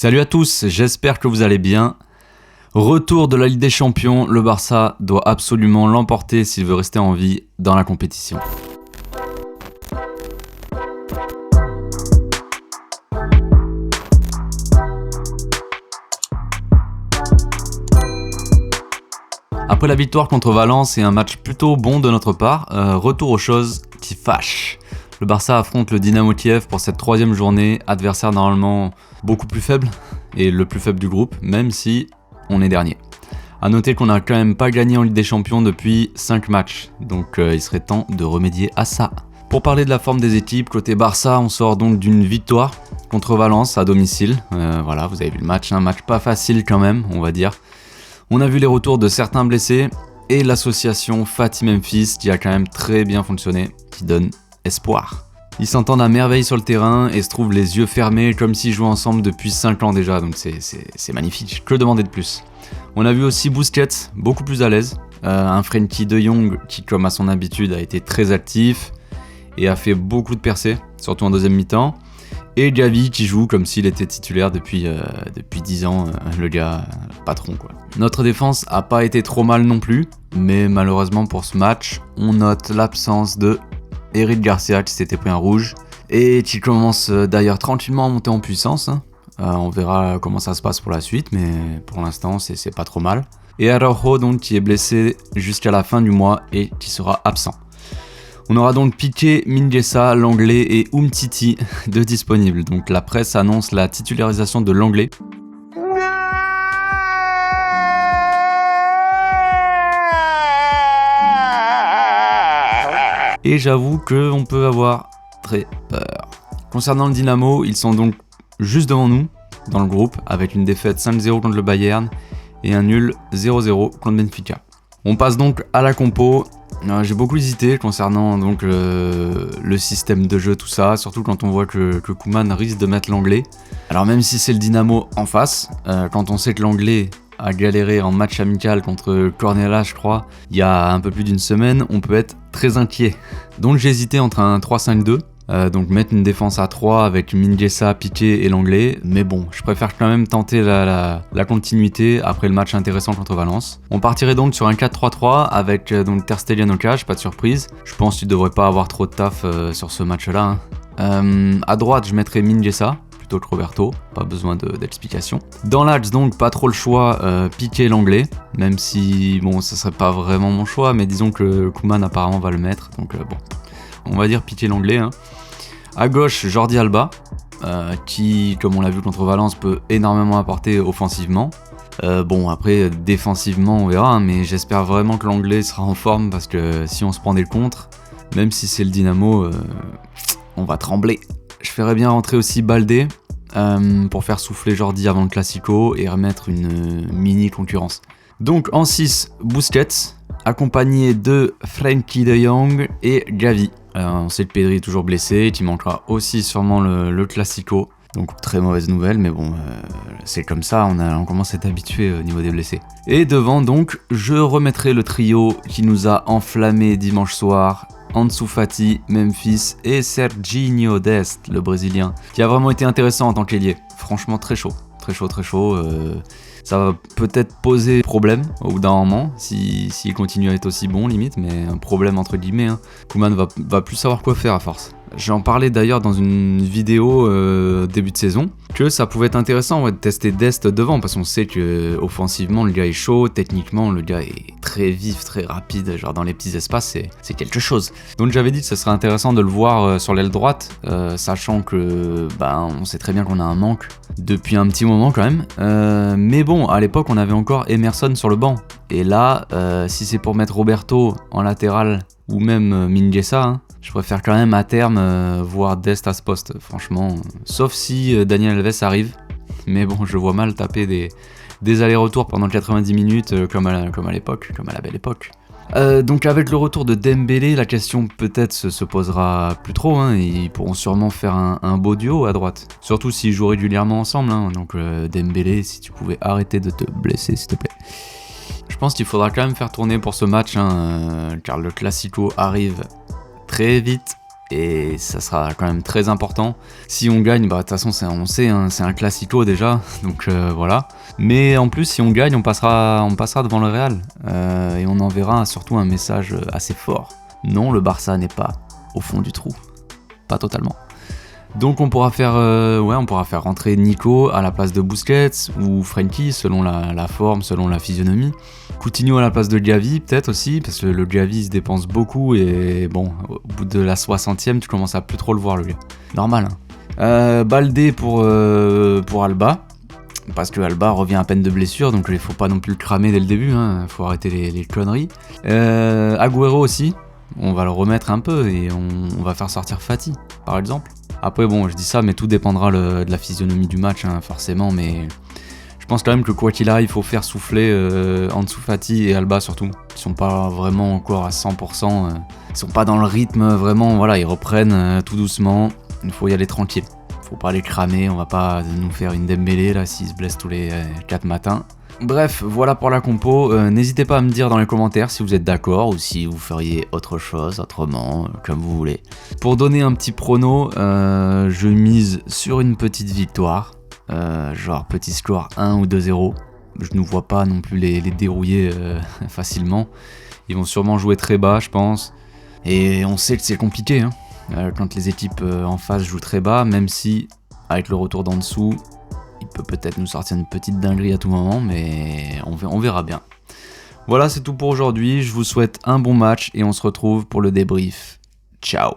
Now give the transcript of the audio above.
Salut à tous, j'espère que vous allez bien. Retour de la Ligue des Champions, le Barça doit absolument l'emporter s'il veut rester en vie dans la compétition. Après la victoire contre Valence et un match plutôt bon de notre part, retour aux choses qui fâchent. Le Barça affronte le Dynamo Kiev pour cette 3e journée, adversaire normalement beaucoup plus faible et le plus faible du groupe, même si on est dernier. A noter qu'on n'a quand même pas gagné en Ligue des Champions depuis 5 matchs, donc il serait temps de remédier à ça. Pour parler de la forme des équipes, côté Barça, on sort donc d'une victoire contre Valence à domicile. Voilà, vous avez vu le match, un match pas facile quand même, on va dire. On a vu les retours de certains blessés et l'association Fatih-Memphis qui a quand même très bien fonctionné, qui donne espoir. Ils s'entendent à merveille sur le terrain et se trouvent les yeux fermés comme s'ils jouaient ensemble depuis 5 ans déjà, donc c'est magnifique, que demander de plus. On a vu aussi Busquets, beaucoup plus à l'aise, un Frenkie de Jong qui comme à son habitude a été très actif et a fait beaucoup de percées, surtout en deuxième mi-temps, et Gavi qui joue comme s'il était titulaire depuis 10 ans, le gars patron quoi. Notre défense a pas été trop mal non plus, mais malheureusement pour ce match, on note l'absence de Eric Garcia qui s'était pris un rouge et qui commence d'ailleurs tranquillement à monter en puissance. On verra comment ça se passe pour la suite, mais pour l'instant c'est pas trop mal. Et Araujo donc qui est blessé jusqu'à la fin du mois et qui sera absent. On aura donc Piqué, Mingueza, Lenglet et Umtiti de disponibles. Donc la presse annonce la titularisation de Lenglet. Et j'avoue qu'on peut avoir très peur. Concernant le Dynamo, ils sont donc juste devant nous, dans le groupe, avec une défaite 5-0 contre le Bayern et un nul 0-0 contre Benfica. On passe donc à la compo. J'ai beaucoup hésité concernant donc le système de jeu, tout ça, surtout quand on voit que Koeman risque de mettre l'Anglais. Alors même si c'est le Dynamo en face, quand on sait que l'Anglais a galéré en match amical contre Cornella, je crois, il y a un peu plus d'une semaine, on peut être très inquiet. Donc j'ai hésité entre un 3-5-2, donc mettre une défense à 3 avec Mingueza, Piqué et Lenglet, mais bon, je préfère quand même tenter la continuité après le match intéressant contre Valence. On partirait donc sur un 4-3-3 avec donc Ter Stegen au cage, pas de surprise. Je pense qu'il ne devrait pas avoir trop de taf sur ce match-là. À droite, je mettrais Mingueza plutôt que Roberto, pas besoin d'explication. Dans l'axe donc, pas trop le choix, Piqué Lenglet, même si bon, ça serait pas vraiment mon choix, mais disons que Koeman apparemment va le mettre, donc bon, on va dire Piqué Lenglet. À gauche, Jordi Alba, qui, comme on l'a vu contre Valence, peut énormément apporter offensivement. Bon, après, défensivement, on verra, mais j'espère vraiment que l'Anglais sera en forme, parce que si on se prend des contres, même si c'est le Dynamo, on va trembler. Je ferais bien rentrer aussi Baldé, pour faire souffler Jordi avant le Classico et remettre une mini concurrence. Donc en 6, Busquets, accompagné de Frenkie de Jong et Gavi. On sait que Pedri est toujours blessé, qui manquera aussi sûrement le Classico. Donc très mauvaise nouvelle, mais bon, c'est comme ça, on commence à être habitué au niveau des blessés. Et devant donc, je remettrai le trio qui nous a enflammé dimanche soir. Ansu Fati, Memphis et Serginho Dest, le Brésilien, qui a vraiment été intéressant en tant qu'ailier. Franchement très chaud. Ça va peut-être poser problème au bout d'un moment, s'il continue à être aussi bon limite, mais un problème entre guillemets. Koeman va plus savoir quoi faire à force. J'en parlais d'ailleurs dans une vidéo début de saison, que ça pouvait être intéressant de tester Dest devant, parce qu'on sait que offensivement le gars est chaud, techniquement le gars est très vif, très rapide, genre dans les petits espaces c'est quelque chose. Donc j'avais dit que ce serait intéressant de le voir sur l'aile droite, sachant que on sait très bien qu'on a un manque depuis un petit moment quand même, mais bon, à l'époque on avait encore Emerson sur le banc, et là si c'est pour mettre Roberto en latéral ou même Mingueza, je préfère quand même à terme voir Dest à ce poste, franchement. Sauf si Daniel Alves arrive. Mais bon, je vois mal taper des allers-retours pendant 90 minutes comme à l'époque, comme à la belle époque. Donc avec le retour de Dembélé, la question peut-être se posera plus trop. Ils pourront sûrement faire un beau duo à droite. Surtout s'ils jouent régulièrement ensemble. Donc Dembélé, si tu pouvais arrêter de te blesser, s'il te plaît. Je pense qu'il faudra quand même faire tourner pour ce match, car le Classico arrive très vite et ça sera quand même très important. Si on gagne, bah de toute façon on sait, hein, c'est un classico déjà, donc voilà. Mais en plus si on gagne, on passera devant le Real, et on enverra surtout un message assez fort. Non, le Barça n'est pas au fond du trou, pas totalement. Donc on pourra faire rentrer Nico à la place de Busquets ou Frenkie selon la forme, selon la physionomie. Coutinho à la place de Gavi peut-être aussi, parce que le Gavi se dépense beaucoup et bon, au bout de la 60e, tu commences à plus trop le voir le gars. Normal, hein. Baldé pour Alba, parce que Alba revient à peine de blessure, donc il faut pas non plus le cramer dès le début, hein, faut arrêter les conneries. Agüero aussi, on va le remettre un peu et on va faire sortir Fati par exemple. Après bon, je dis ça, mais tout dépendra de la physionomie du match, hein, forcément, mais je pense quand même que quoi qu'il arrive, il faut faire souffler Ansu Fati et Alba surtout. Ils sont pas vraiment encore à 100%, ils sont pas dans le rythme vraiment, voilà, ils reprennent tout doucement, il faut y aller tranquille. Faut pas les cramer, on va pas nous faire une Dembélé là s'ils se blessent tous les 4 matins. Bref, voilà pour la compo. N'hésitez pas à me dire dans les commentaires si vous êtes d'accord ou si vous feriez autre chose, autrement, comme vous voulez. Pour donner un petit prono, je mise sur une petite victoire, genre petit score 1 ou 2-0. Je ne vois pas non plus les dérouiller facilement. Ils vont sûrement jouer très bas, je pense. Et on sait que c'est compliqué, hein, quand les équipes en face jouent très bas, même si, avec le retour d'en dessous, il peut peut-être nous sortir une petite dinguerie à tout moment, mais on verra bien. Voilà, c'est tout pour aujourd'hui. Je vous souhaite un bon match et on se retrouve pour le débrief. Ciao!